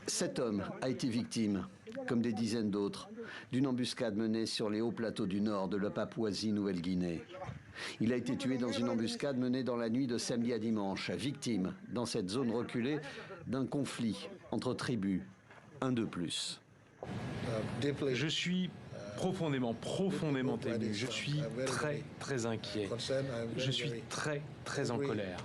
Cet homme a été victime, comme des dizaines d'autres, d'une embuscade menée sur les hauts plateaux du nord de la Papouasie-Nouvelle-Guinée. Il a été tué dans une embuscade menée dans la nuit de samedi à dimanche, victime, dans cette zone reculée, d'un conflit entre tribus, un de plus. Je suis profondément ému. Je suis très inquiet. Je suis très en colère.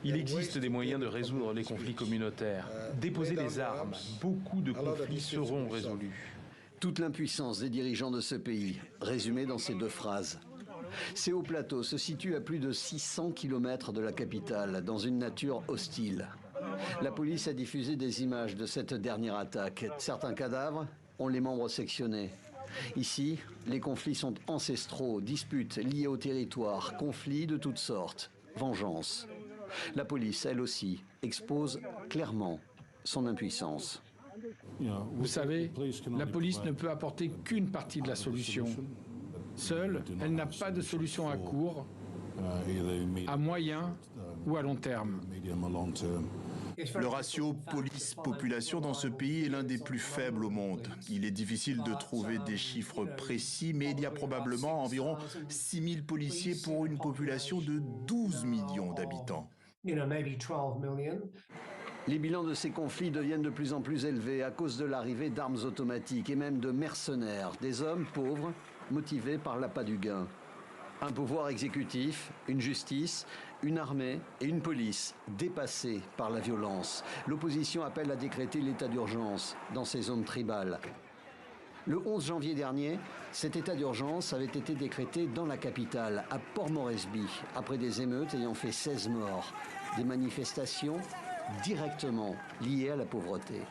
Il existe des moyens de résoudre les conflits communautaires. Déposer les armes, beaucoup de conflits seront résolus. Toute l'impuissance des dirigeants de ce pays, résumée dans ces deux phrases. Ces hauts plateaux se situent à plus de 600 km de la capitale, dans une nature hostile. La police a diffusé des images de cette dernière attaque. Certains cadavres ont les membres sectionnés. Ici, les conflits sont ancestraux, disputes liées au territoire, conflits de toutes sortes, vengeance. La police, elle aussi, expose clairement son impuissance. Vous savez, la police ne peut apporter qu'une partie de la solution. Seule, elle n'a pas de solution à court, à moyen ou à long terme. Le ratio police-population dans ce pays est l'un des plus faibles au monde. Il est difficile de trouver des chiffres précis, mais il y a probablement environ 6 000 policiers pour une population de 12 millions d'habitants. Les bilans de ces conflits deviennent de plus en plus élevés à cause de l'arrivée d'armes automatiques et même de mercenaires, des hommes pauvres motivés par l'appât du gain. Un pouvoir exécutif, une justice, une armée et une police dépassés par la violence. L'opposition appelle à décréter l'état d'urgence dans ces zones tribales. Le 11 janvier dernier, cet état d'urgence avait été décrété dans la capitale, à Port Moresby, après des émeutes ayant fait 16 morts. Des manifestations directement liées à la pauvreté.